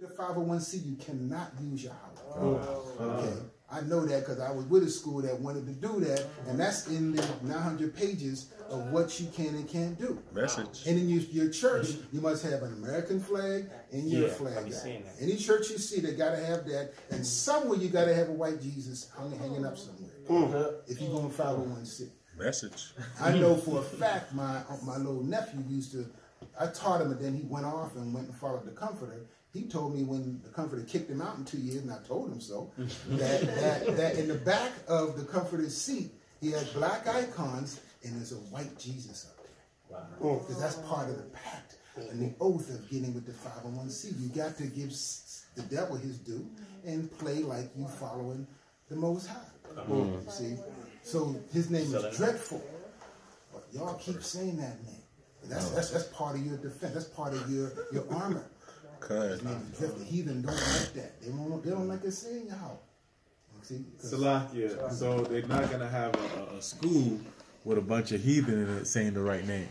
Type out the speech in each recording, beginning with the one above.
The 501c, you cannot use your house. Okay. I know that because I was with a school that wanted to do that, and that's in the 900 pages of what you can and can't do. Message. And in your church, you must have an American flag and your flag. Any church you see, they got to have that, and somewhere you got to have a white Jesus hanging up somewhere. If you're going 501c. Message. I know for a fact my little nephew used to, I taught him, and then he went off and went and followed the Comforter. He told me when the Comforter kicked him out in 2 years, and I told him so, that in the back of the Comforter's seat, he had black icons, and there's a white Jesus up there. Wow. Because that's part of the pact and the oath of getting with the 501c. You got to give the devil his due and play like you following the Most High. You see? So his name is Dreadful. But y'all keep saying that name. That's part of your defense. That's part of your armor. His name is Dreadful. Heathen don't like that. They don't like it saying y'all. Salakia. So they're not gonna have a school with a bunch of heathen in it saying the right name.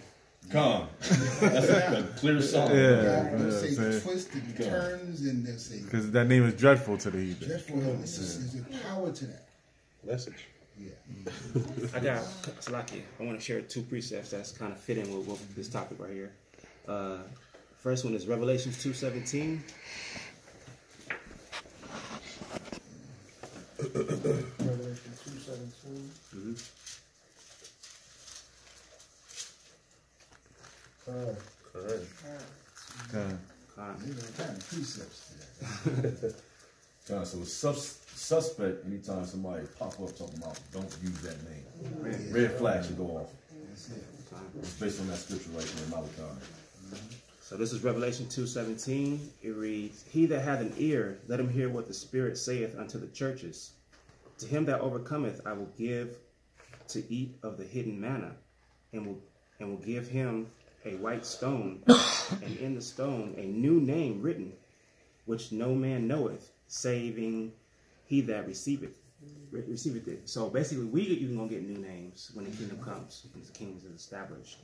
Come. That's a clear song. They'll say the twists and the turns, and they'll say because that name is dreadful to the heathen. Dreadful. There's a power to that Message. Yeah. I got Salakia. I want to share 2 precepts that's kind of fitting with this topic right here. First one is Revelations 2:17. Revelation 2:17. So it's suspect anytime somebody pop up talking about don't use that name. Red flag should go off. It's based on that scripture right there in Malachi. So this is Revelation 2:17. It reads, "He that hath an ear, let him hear what the Spirit saith unto the churches. To him that overcometh, I will give to eat of the hidden manna, and will give him a white stone, and in the stone a new name written, which no man knoweth, saving he that receiveth it." So basically, we even gonna get new names when the kingdom comes, when the kingdom is established.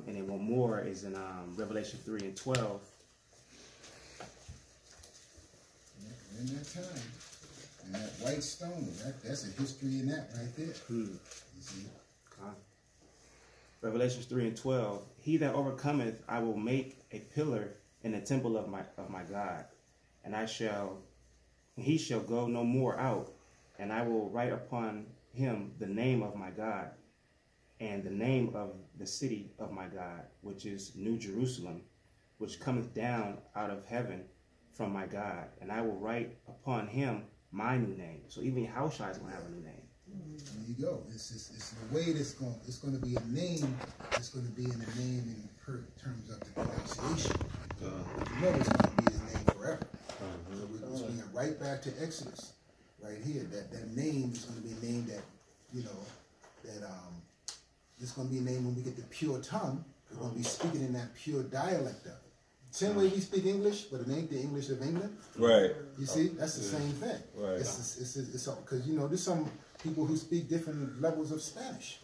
And then one more is in Revelation 3:12. In that time, and that white stone, that's a history in that right there. You see? Revelation 3:12. "He that overcometh, I will make a pillar in the temple of my God, and he shall go no more out, and I will write upon him the name of my God, and the name of the city of my God, which is New Jerusalem, which cometh down out of heaven from my God, and I will write upon him my new name." So even Yahushua is going to have a new name. There you go. It's the way it's going to be a name. It's going to be in the name in terms of the pronunciation. You know it's going to be his name forever. So we're bringing it right back to Exodus, right here. That name is going to be a name that, it's going to be a name when we get the pure tongue. We're going to be speaking in that pure dialect of it. Same way we speak English, but it ain't the English of England. Right. You see, that's the same thing. Right. It's because there's some people who speak different levels of Spanish.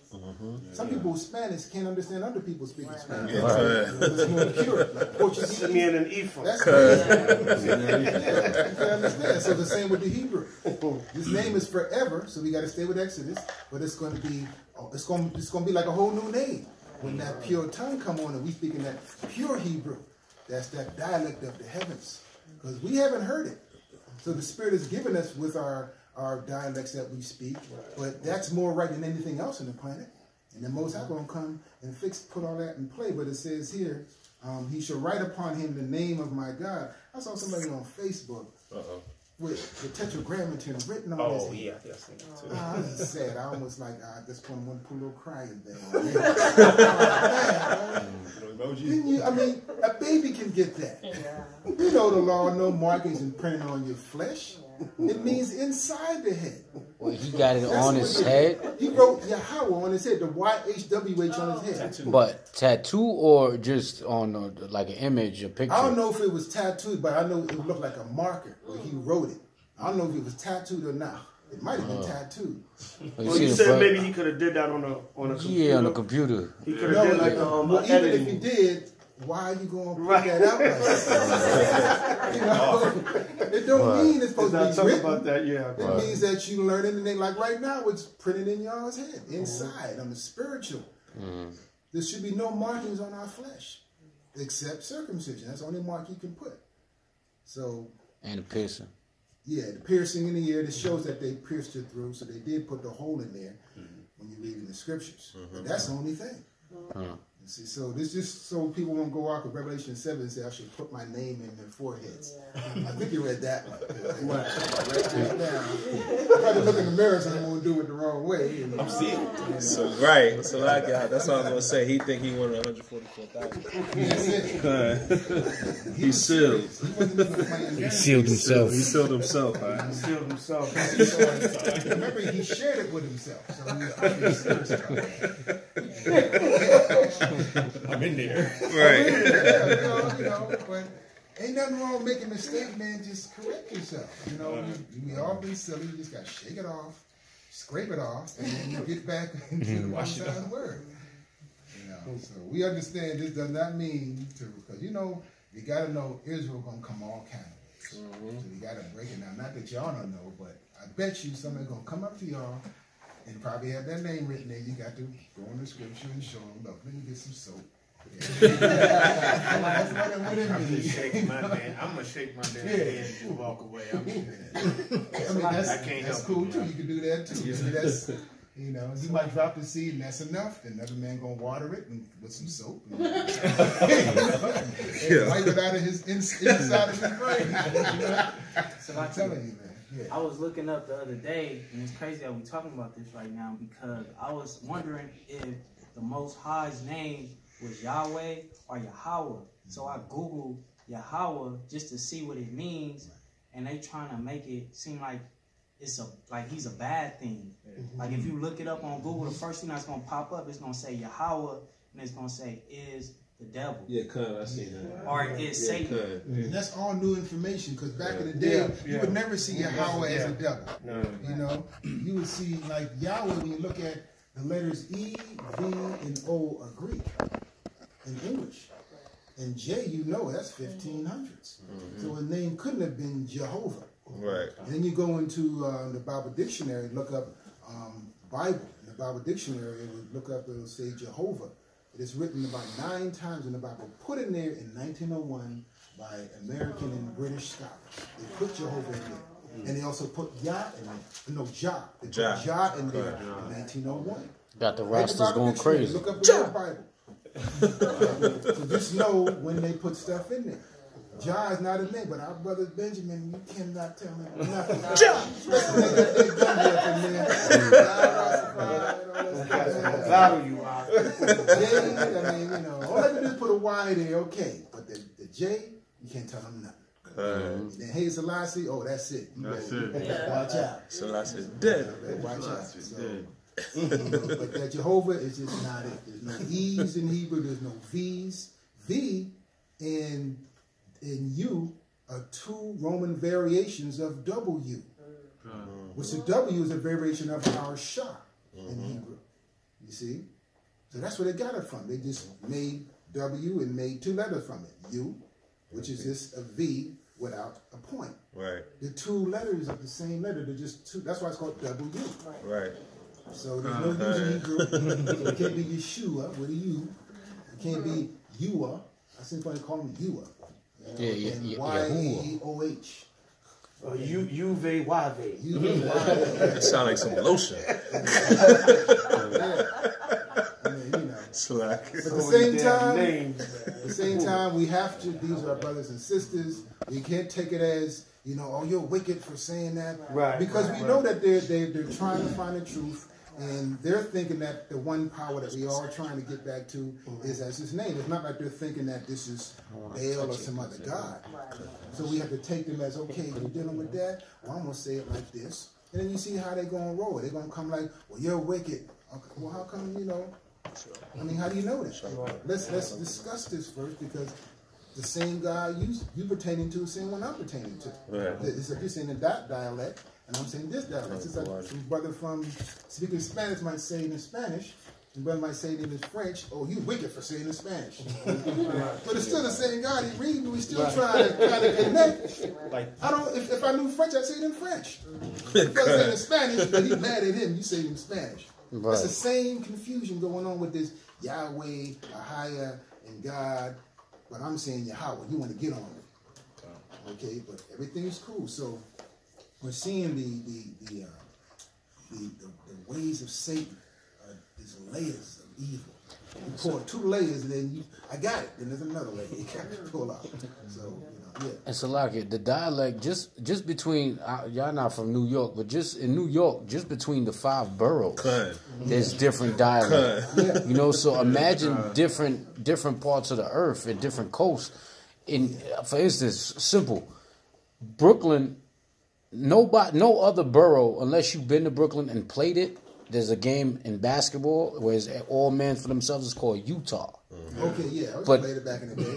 Some people with Spanish can't understand other people speaking Spanish. It's more pure, like Portuguese. Simeon and Ephraim. That's crazy. You can't understand. So the same with the Hebrew. This name is forever, so we got to stay with Exodus. But it's going to be, it's going to be like a whole new name when that pure tongue come on and we speak in that pure Hebrew. That's that dialect of the heavens, because we haven't heard it. So the Spirit has given us with our dialects that we speak, but that's more right than anything else on the planet. And the Most High going to come and put all that in play. But it says here, he shall write upon him the name of my God. I saw somebody on Facebook with the Tetragrammaton written on his head. Yeah, that's too. I was just sad. I almost like, I just want to put a little cry in there. I mean, a baby can get that. You know the law, no markings and printing on your flesh. It means inside the head. Well, he got it on his head. He wrote Yahweh on his head, the YHWH on his head. But tattoo or just on like an image, a picture? I don't know if it was tattooed, but I know it looked like a marker where he wrote it. I don't know if it was tattooed or not. It might have been tattooed. Well, you said maybe he could have did that on a computer. Yeah, on a computer. He could have did like even if he did, why are you going to put that out like that? You know, it don't mean it's supposed to be written. About that, yeah. It means that you learn it, and then, like right now, it's printed in y'all's head, inside, on the spiritual. There should be no markings on our flesh, except circumcision. That's the only mark you can put. So. And the piercing. Yeah, the piercing in the ear, that shows that they pierced it through, so they did put the hole in there when you read in the scriptures. But that's the only thing. You see, so this just so people won't go off with Revelation 7 and say I should put my name in their foreheads. I think you read that one. Right now. I tried to look in the mirror so I won't do it the wrong way. I'm seeing it. So right. So like that's what I was gonna say. He think he wanted 144,000. He sealed. He sealed himself. He sealed himself. Right? He sealed himself. Remember, he shared it with himself. So he was serious about it. I'm in there. Right. You know, but ain't nothing wrong with making a mistake, man. Just correct yourself. You know, we all been silly. You just got to shake it off, scrape it off, and then you get back into the one side word. You know, so we understand this does not mean to, because you know, you got to know Israel going to come all kind of ways. So you got to break it down. Not that y'all don't know, but I bet you somebody's going to come up to y'all and probably have their name written there. You got to go in the scripture and show them, look, let me get some soap. I'm just shaking my man. I'm gonna shake my damn head and just walk away. I mean, that's cool too. You can do that too. I mean, that's, you know, you might drop the seed and that's enough. Then another man gonna water it and with some soap and wipe it out of his inside of his brain. You know? So I'm telling you, man. Yeah. I was looking up the other day, and it's crazy that we're talking about this right now because I was wondering if the Most High's name was Yahweh or Yahweh. So I Googled Yahweh just to see what it means, and they trying to make it seem like it's he's a bad thing. Like if you look it up on Google, the first thing that's gonna pop up is gonna say Yahweh, and it's gonna say is the devil. Yeah, I see that. Or is Satan. And that's all new information because back in the day, you would never see Yahweh as a devil. You know, you would see like Yahweh when you look at the letters E, V, and O are Greek in English. And J, you know, that's 1500s. So his name couldn't have been Jehovah. Right. And then you go into the Bible dictionary, look up Bible. In the Bible dictionary, it would look up, it'll say Jehovah. It is written about 9 times in the Bible, put in there in 1901 by American and British scholars. They put Jehovah in there. And they also put Yah in there. No, Jah. They put Jah in there in 1901. Got the Rastas going crazy. Look up the Bible. So just know when they put stuff in there. Jah is not a name, but our brother Benjamin, you cannot tell him nothing. Jah! I mean, you know, all I can do is put a Y there, okay. But the J, you can't tell him nothing. Then Haile Selassie, oh, that's it. That's it. Watch out. Selassie dead. Watch out. So, but that Jehovah is just not it. There's no E's in Hebrew. There's no V's. V and U are 2 Roman variations of W. Which the W is a variation of our Shah in Hebrew. You see? So that's where they got it from. They just made W and made 2 letters from it. U, which is just a V without a point. Right. The 2 letters are the same letter. They're just 2. That's why it's called W. Right. So there's no U's in Hebrew. So it can't be Yeshua with a U. It can't be Yua. I simply call him Yua. And Y-A-O-H. U-V-Y-V. That sounds like some lotion. I mean, you know. Slack. But at the same time, we have to, these are our brothers and sisters. We can't take it as, you know, oh, you're wicked for saying that. Right. Because we know that they're trying to find the truth. And they're thinking that the one power that we are trying to get back to is as his name. It's not like they're thinking that this is Baal or some other god. So we have to take them as, okay, you're dealing with that? Well, I'm going to say it like this. And then you see how they're going to roll. They're going to come like, well, you're wicked. Okay, well, how come, you know? I mean, how do you know that? Let's discuss this first because the same guy you pertaining to is the same one I'm pertaining to. Right. It's like you're saying in that dialect. And I'm saying this dialect. It's like some brother from speaking Spanish might say it in Spanish, And brother might say it in his French, oh, you wicked for saying it in Spanish. But it's still the same God he reading, we still trying to connect. Like, I don't, if I knew French, I'd say it in French. If I say it in Spanish, but he mad at him, you say it in Spanish. Right. That's the same confusion going on with this Yahweh, Ahia, and God. But I'm saying Yahweh, you want to get on me. Okay, but everything's cool. So we're seeing the ways of Satan, these layers of evil. You pour 2 layers, and then I got it. Then there's another layer you got to pull out. So, yeah. And Salakia, the dialect just between y'all not from New York, but just in New York, just between the 5 boroughs, there's different dialect. You know, so imagine different parts of the earth and different coasts. For instance, simple, Brooklyn. No other borough, unless you've been to Brooklyn and played it. There's a game in basketball where it's all men for themselves. It's called Utah. Okay, yeah, I played it back in the day.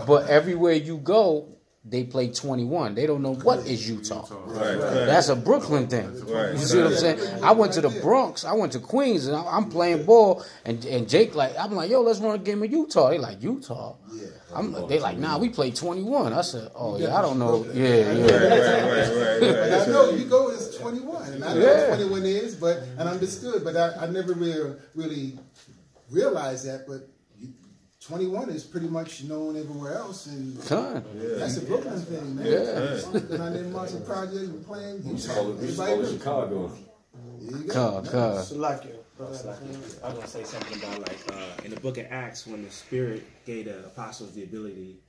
But everywhere you go, they play 21. They don't know what is Utah. Right. That's a Brooklyn thing. Right. You see what I'm saying? I went to the Bronx. I went to Queens, and I'm playing ball. And Jake I'm like, yo, let's run a game of Utah. They like, Utah? Yeah. They like, nah, we play 21. I said, oh yeah, I don't know. Yeah. But I know you go is 21, and I know what 21 is, but and understood, but I never really realized that. But 21 is pretty much known everywhere else, and that's a Brooklyn thing, man. Yeah. And I did Marshall Project and playing. We used to call it Chicago. I was going to say something about, like, in the book of Acts, when the Spirit gave the apostles the ability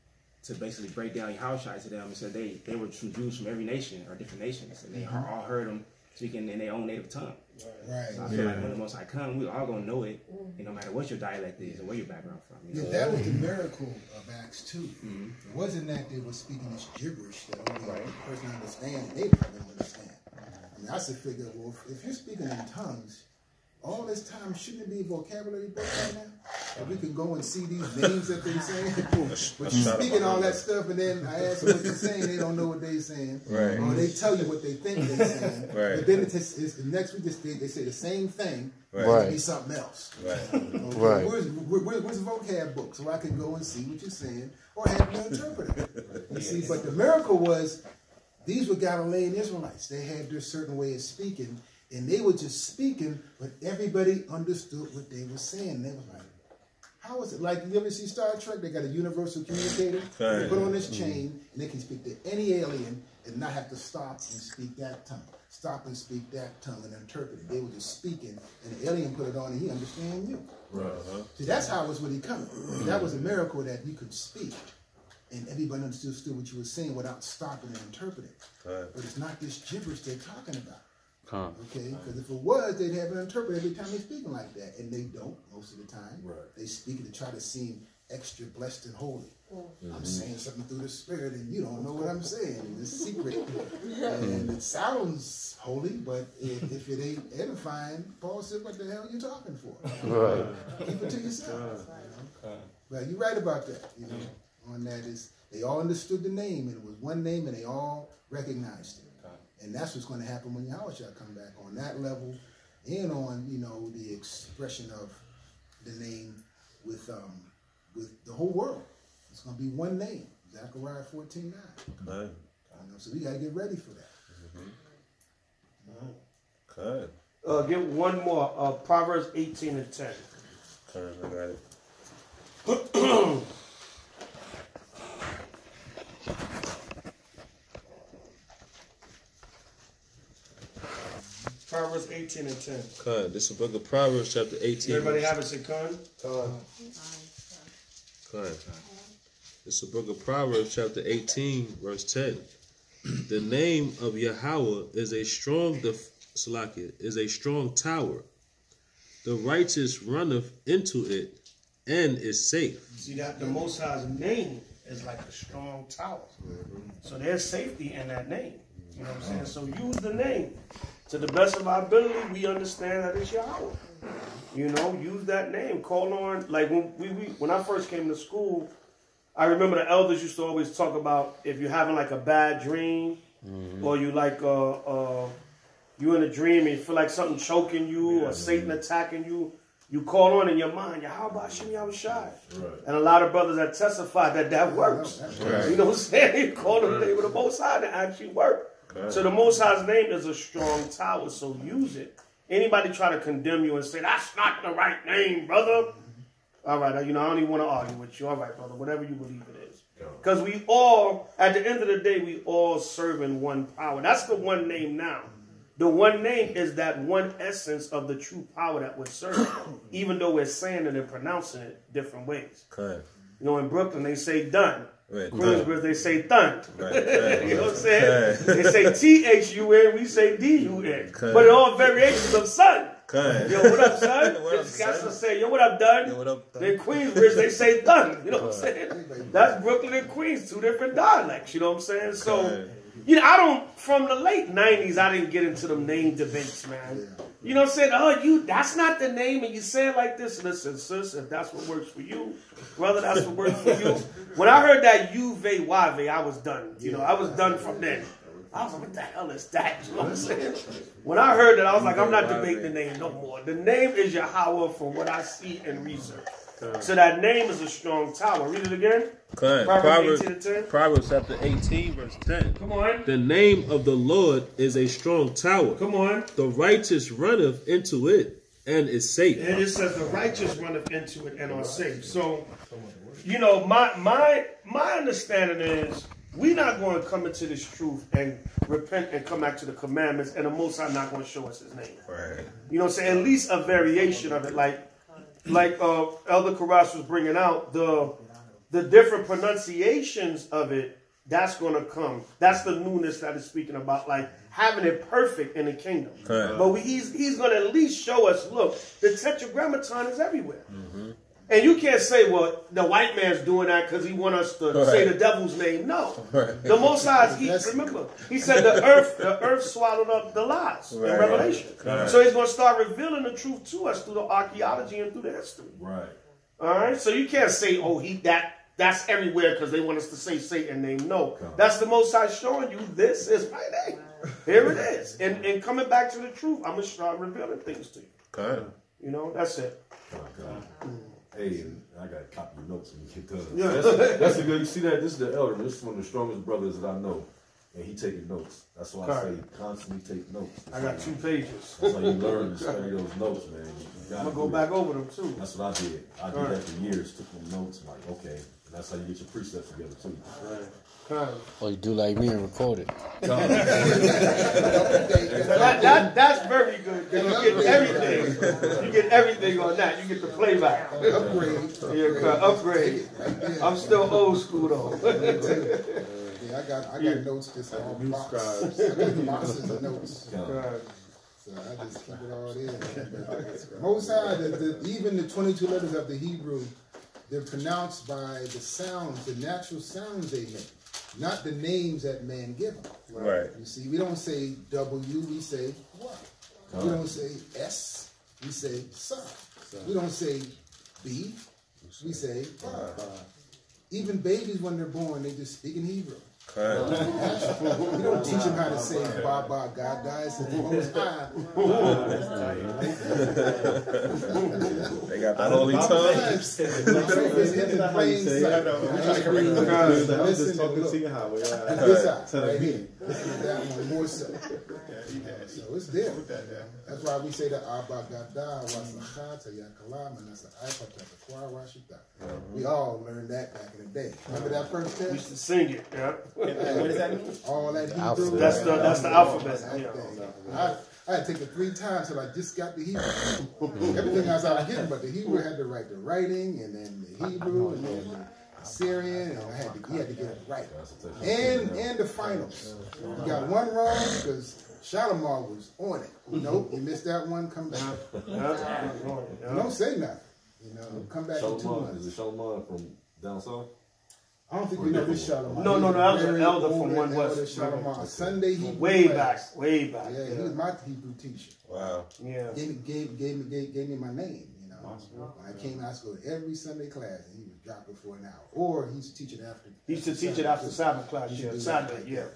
to basically break down Yahushua to them, and said they were from Jews from every nation, or different nations, and they all heard them speaking in their own native tongue. Right. So I feel like when the Most High come, we all going to know it, and no matter what your dialect is, or where your background from. You know? Yeah, that was the miracle of Acts 2. It wasn't that they were speaking this gibberish that only the person understands, they probably don't understand. I mean, I should figure, well, if you're speaking in tongues, all this time, shouldn't it be a vocabulary book right now? So we can go and see these names that they're saying. But you're speaking all that stuff, and then I ask them what they're saying, they don't know what they're saying. Right. Or they tell you what they think they're saying. Right. But then it's next week they say the same thing, Right. but it'll be something else. Right. Okay, Right. Where's the vocab book so I can go and see what you're saying, or have an interpreter? You see, but the miracle was these were Galilean Israelites. They had their certain way of speaking. And they were just speaking, but everybody understood what they were saying. They was like, how is it? Like, you ever see Star Trek? They got a universal communicator. They put on this chain, and they can speak to any alien and not have to stop and speak that tongue. Stop and speak that tongue and interpret it. They were just speaking, and the alien put it on, and he understand you. Right. See, that's how it was when he coming. That was a miracle that you could speak, and everybody understood what you were saying without stopping and interpreting. But it's not this gibberish they're talking about. Okay, because if it was, they'd have an interpreter every time they're speaking like that, and they don't most of the time. Right. They speak to try to seem extra blessed and holy. I'm saying something through the Spirit, and you don't know what I'm saying. It's secret, and it sounds holy, but if it ain't edifying, Paul said, "What the hell are you talking for?" Right. Keep it to yourself. But you're right about that. You know, on that is they all understood the name, and it was one name, and they all recognized it. And that's what's going to happen when Yahushua come back on that level, and on the expression of the name with the whole world. It's going to be one name, Zechariah 14:9. Okay. So we got to get ready for that. Okay. Get one more. Proverbs 18:10. Okay, I got it. Proverbs 18:10. Okay, this is the book of Proverbs, chapter 18. Everybody have it, Sakan? Okay. This is the book of Proverbs, chapter 18, verse 10. The name of Yahweh is a strong tower. The righteous runneth into it and is safe. See that the Most High's name is like a strong tower. So there's safety in that name. You know what I'm saying? So use the name. To the best of our ability, we understand that it's Yahweh. You know, use that name. Call on, like when I first came to school, I remember the elders used to always talk about if you're having like a bad dream, or you like you in a dream and you feel like something choking you or Satan attacking you, You call on in your mind, Yahweh Hashem Yahushai. Right. And a lot of brothers that testify that works. Right. You know what I'm saying? You call on the name of the Most High to actually work. Okay. So the Most High's name is a strong tower, so use it. Anybody try to condemn you and say, that's not the right name, brother. All right, I don't even want to argue with you. All right, brother, whatever you believe it is. Because we all, at the end of the day, we all serve in one power. That's the one name now. The one name is that one essence of the true power that we're serving, even though we're saying it and pronouncing it different ways. Okay. In Brooklyn, they say done. Right. Queensbridge, they say thun. Right. You know what I'm saying? They say T-H-U-N, we say D-U-N. But they're all variations of son. Yo, what up, son? What up, Scouts son? will say, yo, what up, done? Yo, what up, done? Then Queensbridge, they say done. You know what I'm saying? That's Brooklyn and Queens, two different dialects. You know what I'm saying? So, from the late 90s, I didn't get into them name debates, man. You know what I'm saying? Oh, that's not the name, and you say it like this. Listen, sis, if that's what works for you, brother, that's what works for you. When I heard that Juve, I was done. I was done from then. I was like, what the hell is that? You know what I'm saying? When I heard that, I was like, I'm not debating the name no more. The name is Yahweh from what I see and research. So that name is a strong tower. Read it again. Proverbs chapter 18, verse 10. Come on. The name of the Lord is a strong tower. Come on. The righteous runneth into it and is safe. And it says the righteous runneth into it and are safe. So, my understanding is we're not going to come into this truth and repent and come back to the commandments, and the Most High not going to show us his name. Right. You know what I'm saying? At least a variation of it. Like Elder Karash was bringing out, the different pronunciations of it, that's going to come. That's the newness that is speaking about, like having it perfect in the kingdom. Correct. But he's going to at least show us, look, the Tetragrammaton is everywhere. Mm-hmm. And you can't say, well, the white man's doing that because he want us to say the devil's name. No. Right. The Most High, remember, he said the earth swallowed up the lies in Revelation. Right. So he's going to start revealing the truth to us through the archaeology and through the history. Right. All right? So you can't say, oh, that's everywhere because they want us to say Satan name. No. That's the Most High showing you this is my name. Here it is. And coming back to the truth, I'm going to start revealing things to you. Okay. That's it. Hey, I got to copy your notes when you get done. Yeah. That's a good. You see that? This is the elder. This is one of the strongest brothers that I know, and he taking notes. That's why I say constantly take notes. I got 2 pages. That's how you learn to study those notes, man. I'm gonna go back over them too. That's what I did. I did that for years. Took them notes. I'm like, okay, and that's how you get your precepts together too. Right. Or you do like me and record it. That's very good. You get everything. You get everything on that. You get the playback. Upgrade. I'm still old school though. I got notes just all boxes. I got boxes of notes. So I just keep it all there. Most High, even the 22 letters of the Hebrew, they're pronounced by the sounds, the natural sounds they make. Not the names that man give them. Right. You see, we don't say W, we say what? We don't say S, we say Sa. We don't say B, we say Ba. Even babies, when they're born, they just speak in Hebrew. We don't teach them how to say Baba, God dies, and the Most High. They got the holy tongue. I'm just talking to you how that one more so. So it's there. That's why we say that Abba Gada, Wasakata, Yakalama, and that's the Ipata, the Kwa Washita. We all learned that back in the day. Remember that first test? We used to sing it, yeah. What does that mean? All that Hebrew. That's the alphabet. I had to take it 3 times till I just got the Hebrew. Everything else I was getting, but the Hebrew had to write the writing, and then the Hebrew, and then the Syrian, and he had to get it right. And the finals. You got one wrong because Shalimar was on it. Nope, you missed that one, come back. Don't say nothing. Come back in 2 months. Is it Shalimar from down south? I don't think we know this Shalimar. No, that was an elder from one west. Shalimar. Sunday Hebrew. Way back. Yeah, he was my Hebrew teacher. Wow. Yeah. Gave me my name. When I came out of school, every Sunday class, and he would drop it for an hour. Or he used to teach it after. He used to teach it after Sabbath class. Yeah, Saturday. Yeah.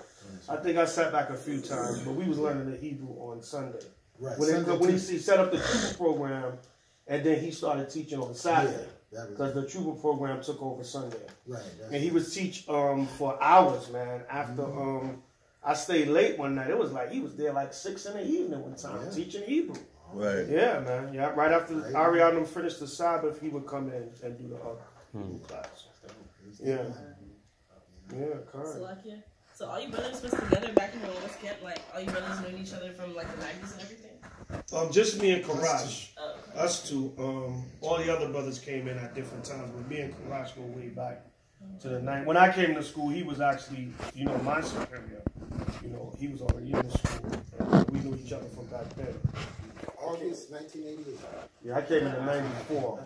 I think I sat back a few times, but we was learning the Hebrew on Sunday. Right. When he set up the Hebrew program, and then he started teaching on Saturday because the Trooper program took over Sunday. Right. And he would teach for hours, man. After I stayed late one night, it was like he was there like 6 in the evening one time teaching Hebrew. Right. Yeah, man. Yeah. Right after Ariana finished the Sabbath, he would come in and do the Hebrew class. Yeah. Yeah, correct. So all you brothers was together back in the West Camp? Like, all you brothers knew each other from, like, the 90s and everything? Just me and Karash. Us two. All the other brothers came in at different times, but me and Karash go way back to the 90s. When I came to school, he was actually, you know, my superior. You know, he was already in the school. We knew each other from back then. August 1988. Yeah, I came in 94.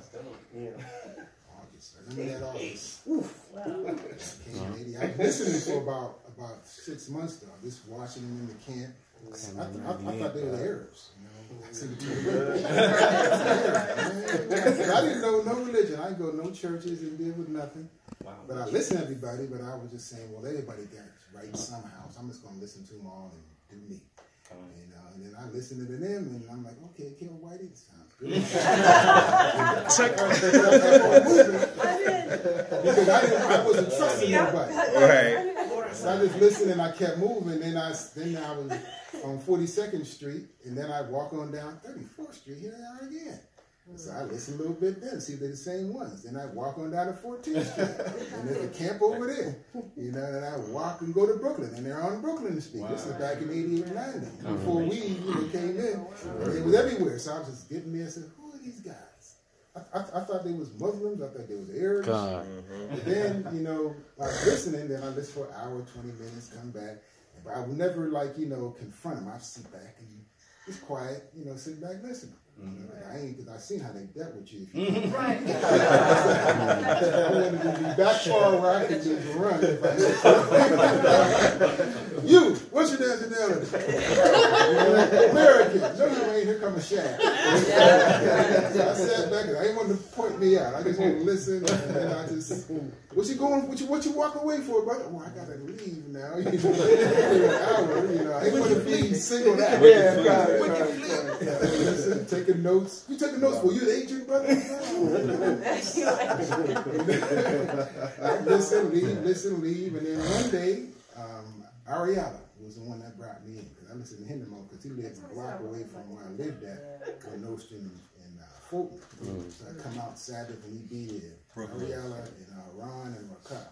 Yeah. Remember that August. Oof. Wow. I was listening for about 6 months though. Just watching them in the camp. I thought they were Arabs. You know? I didn't know no religion. I didn't go to no churches and deal with nothing. Wow. But I listened to everybody, but I was just saying, well, everybody got it right somehow. So I'm just going to listen to them all and do me. And then I listened to them, and I'm like, okay, Kill Whitey, it sounds good. Because I wasn't trusting nobody. Right. So I just listened and I kept moving. Then I was on 42nd Street, and then I walk on down 34th Street. Here they are again. So I listened a little bit then, see if they're the same ones. Then I walk on down to 14th Street, and there's a camp over there. You know, and I walk and go to Brooklyn, and they're on Brooklyn Street. Wow. This is back in 88 or 90. Before we came in, it was everywhere. So I was just getting there and said, who are these guys? I thought they was Muslims. I thought they was Arabs. But then, you know, I was listening. Then I listened for an hour, 20 minutes, come back. But I would never, like, you know, confront them. I'd sit back and just quiet, you know, sit back, listen. Because I seen how they dealt with you. Right. I wanted to be back far where I could just run. You, what's your nationality? American. No, you ain't. Here come a shaft. So I sat back and I didn't want to point me out. I just want to listen, and then I just, what you walk away for, brother? Well, I gotta leave now. You know, an hour. You know, I didn't want to be singled out. Listen, taking notes. You taking notes for you, the agent, brother? Listen, leave, and then one day, Ariella was the one that brought me in because I listened to him the most because he lived a block away from where I lived at, on Nostrand in Fulton. So I come out Sabbath and he'd be there. Ariella and Ron and Rakah.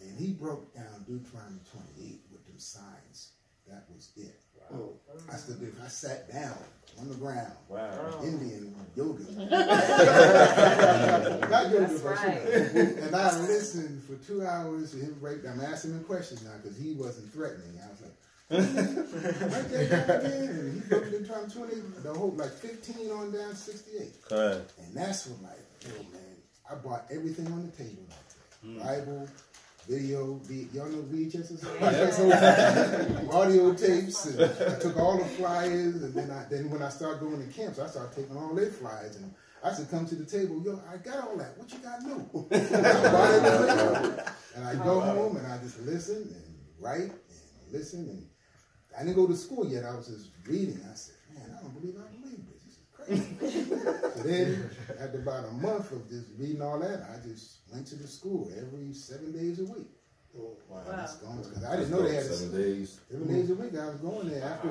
And he broke down Deuteronomy 28 with them signs. That was it. Wow. I stood there. I sat down on the ground. Wow. Indian yoga. Not yoga, but and I listened for 2 hours to him break down. I'm asking him questions now because he wasn't threatening. I was like, right there again. And he broke Deuteronomy 20, the whole, like 15 on down to 68. And that's when, like, oh man, I bought everything on the table that day. Bible, video, y'all know VHS? Audio tapes, and I took all the flyers, and then when I started going to camps, I started taking all their flyers, and I said, come to the table, yo, I got all that, what you got new? And I go home, and I just listen, and write, and listen, and I didn't go to school yet, I was just reading. I said, man, I don't believe this is crazy. So then, after about a month of just reading all that, I just went to the school every 7 days a week. Wow. Because I didn't know they had 7 days. 7 days a week. I was going there after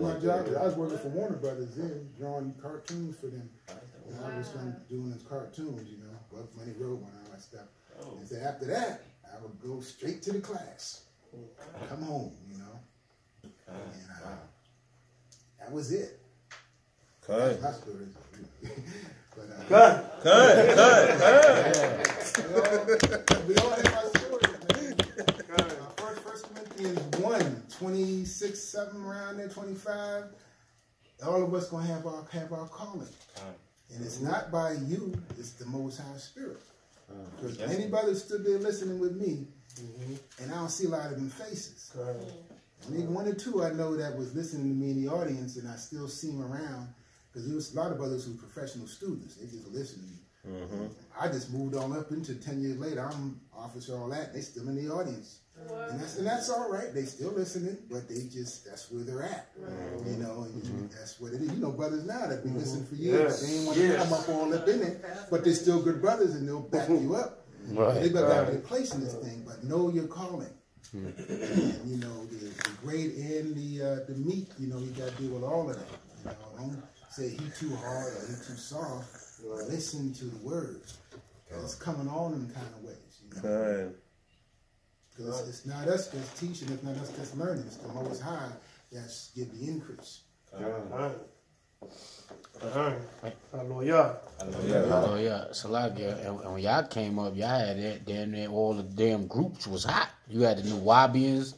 my job. I was working for Warner Brothers then, drawing cartoons for them. And I was doing those cartoons, you know, Bugs Bunny Road and all that stuff. And so after that, I would go straight to the class, come home, you know. And that was it. Cut. My story. Cut. We all have our stories, man. First Corinthians 1, 26, something around there, 25. All of us gonna have our calling. And it's not by you, it's the Most High Spirit. Because anybody stood there listening with me, and I don't see a lot of them faces. Maybe 1 or 2 I know that was listening to me in the audience, and I still see them around. Because there was a lot of brothers who were professional students. They just listened. I just moved on up into 10 years later. I'm officer, all that. They still in the audience. And that's all right. They still listening, but that's where they're at. You know, and that's what it is. You know, brothers now that been listening for years, they ain't want to come up all up in it, but they're still good brothers and they'll back you up. Right. They got their place in this thing, but know your calling. And, you know, the grade and the meat, you know, you got to deal with all of that. You know, don't say he too hard or he too soft. Listen to the word. It's coming on in kind of ways. You know? Because it's not us that's teaching, it's not us that's learning. It's the Most High that's give the increase. Hallelujah. So like, and when y'all came up, y'all had that damn near all the damn groups was hot. You had the New Wabians,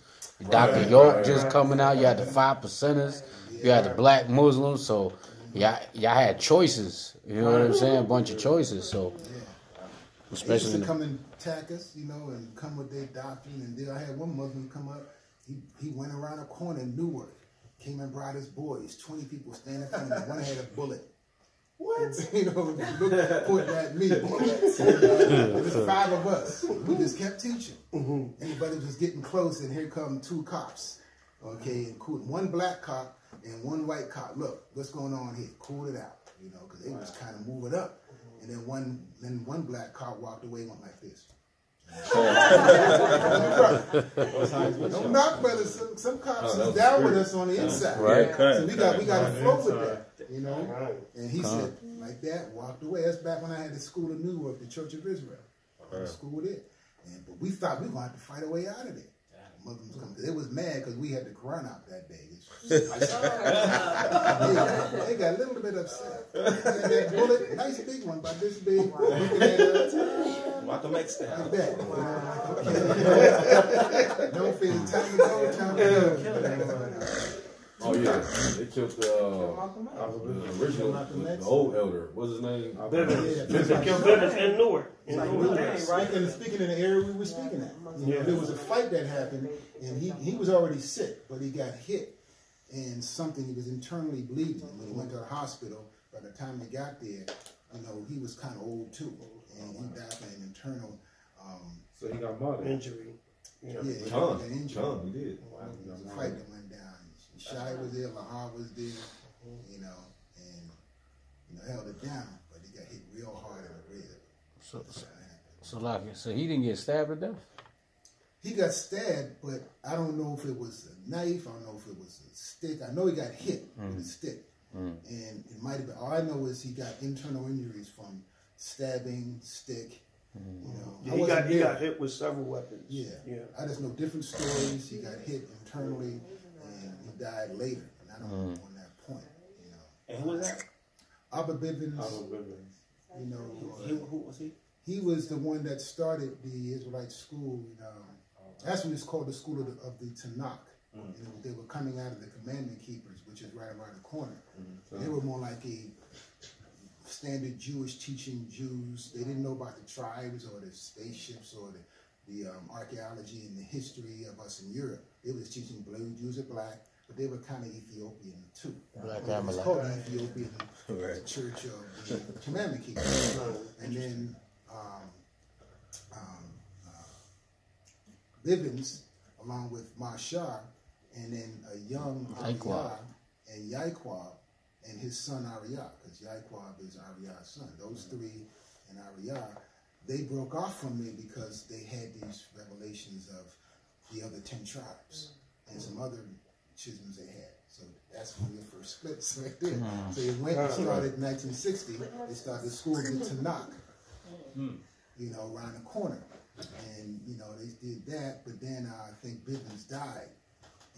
Dr. York just coming out. You had the 5%ers. You had the Black Muslims. So y'all had choices. You know what I'm saying? A bunch of choices. So especially they used to come and attack us, you know, and come with their doctrine. And then I had one Muslim come up. He went around a corner in Newark. Came and brought his boys. 20 people standing in front of him. One had a bullet. What? You know, pointing at me. It was 5 of us. We just kept teaching. Anybody was getting close, and here come 2 cops. Okay, and one black cop and 1 white cop. Look, what's going on here? Cool it out. You know, because they was kind of moving up. And then one black cop walked away and went like this. Don't knock, brothers. Some cops is down with us on the inside. Right. So we got to flow with that, you know. And he said like that, walked away. That's back when I had the school in Newark, the Church of Israel. I was school there. But we thought we were going to have to fight our way out of there. Muslims come. They was mad because we had the Quran out that day. They got a little bit upset. That bullet, nice big one, about this big, looking at us. Like that. Don't feel time to go, time to go. Oh yeah, they killed the original, the old elder. What's his name? Bivens. They killed Bivens in Newark. Speaking in the area we were speaking at. You know, there was a fight that happened, and he was already sick, but he got hit, and he was internally bleeding. When he went to the hospital, by the time he got there, you know, he was kind of old too, and he died from an internal. So he got murdered. Injury. Yeah, he did. Wow. There was a fight that went down. Shai was there, Lahar was there, you know, and held it down, but he got hit real hard in the rib. So he didn't get stabbed to death? He got stabbed, but I don't know if it was a knife, I don't know if it was a stick. I know he got hit with a stick. And it might have been, all I know is he got internal injuries from stabbing, stick. You know, he got hit with several weapons. Yeah. I just know different stories. He got hit internally. Died later, and I don't know on that point, you know. And who was that? Abba Bivens. You know, who was he? He was the one that started the Israelite school. That's when it's called the School of the Tanakh. And they were coming out of the Commandment Keepers, which is right around the corner. They were more like a standard Jewish teaching Jews. They didn't know about the tribes or the spaceships or the archaeology and the history of us in Europe. They was teaching blue Jews are black. But they were kind of Ethiopian too. It's called Ethiopian Church of the Commandment Keepers. And then Bivens, along with Mashar, and then a young Ariyah and Yaiquab, and his son Ariyah, because Yaiquab is Ariyah's son. Those 3 and Ariyah, they broke off from me because they had these revelations of the other 10 tribes and some other schisms they had. So that's one of the first splits right there. So it went and started in 1960. They started the school in Tanakh, you know, around the corner. And, you know, they did that, but then I think Bivens died,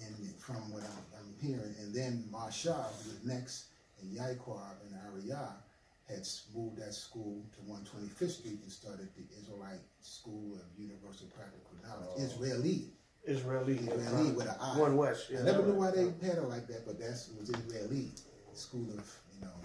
and from what I'm hearing. And then Mashal, who was next, and Yaiquab and Ariyah had moved that school to 125th Street and started the Israelite School of Universal Practical Knowledge. Israeli with an I. One West. I never knew why they had it like that, but it was Israeli School of, you know.